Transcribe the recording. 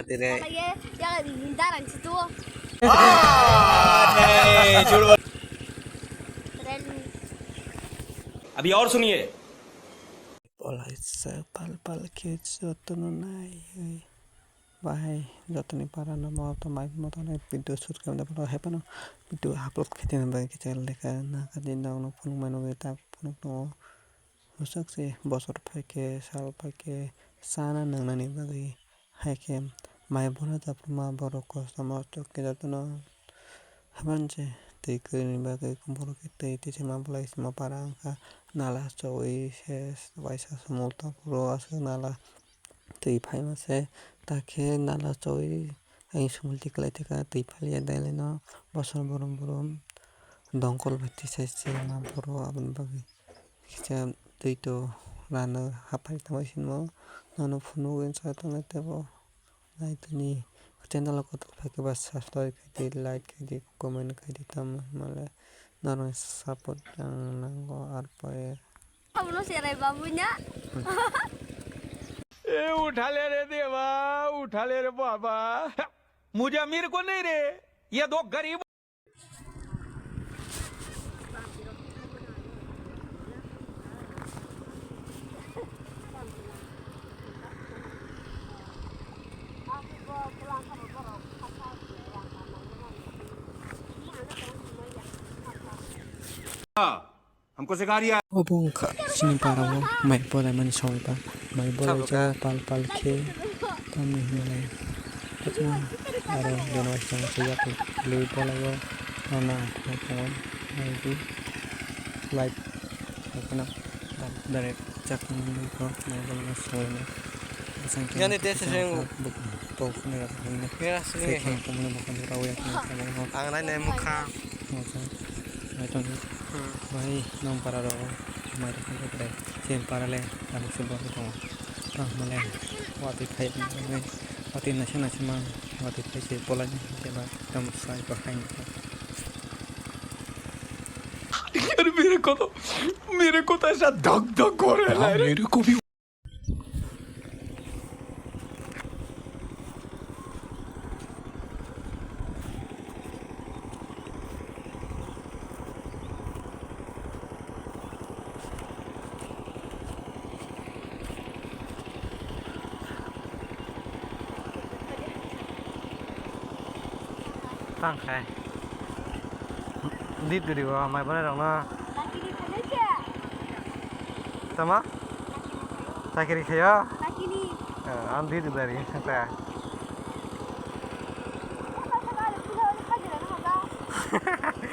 Dire. Jangan dimintaran situ. नहीं झूठ बोल अभी और सुनिए Polai pal ke joto nai bahai joto ni para no mau to mai mo to ne video shoot kam da palo he pano video upload khete na ba ke channel leka na ka din da no phone mano ge ta phone no musak se bosor phake sal phake sana nang na ni ba ge hai ke mai bona da ma boro ko samo to ke joto no haban je tei ke ni ba ge kumboro ke tei te se ma bolai ma para ka nala choi ses waisa smolta puro ase nala tei phai ma se take nala choi ai smolti klai te ka tei phali ya dai no bosor borom borom dongkol bati se se ma puro abun bagi kicha tei to rano hapai ta sin mo nono phunu gen sa to na te bo nai to ni channel ko to phake ba subscribe kai di like kai di comment kai di tam male nono support yang nanggo arpa ya Kamu no siarai babunya. ए उठा ले रे देवा उठा ले रे बाबा मुझे अमीर को नहीं रे ये दो गरीब हमको सिखा रिया obong ka sini para bo mai bolai mani soi pa mai bolai ja pal ke kami male tatma aro dono sang saya ko le bolai bo na ko mai di like kana dare chak ni ko mai bolai soi na sang Yan ite sa sing to ni ra ni kira sini ke ko mo bukan raw ya ko ang lain ay mukha. Ito bahay nung para ro may ko pre sim para le kami subo ko male wati khai me wati na man wati khai se pola ni ke ba tam sai ko hain यार मेरे को तो ऐसा धक धक हो रहा है मेरे को भी Tang khai. Dit dulu wah mai boleh dong na. Laki di mana aja? Sama? Sakiri saya. Laki ni. Andi itu dari saya. Apa ada pulau ada kajian apa?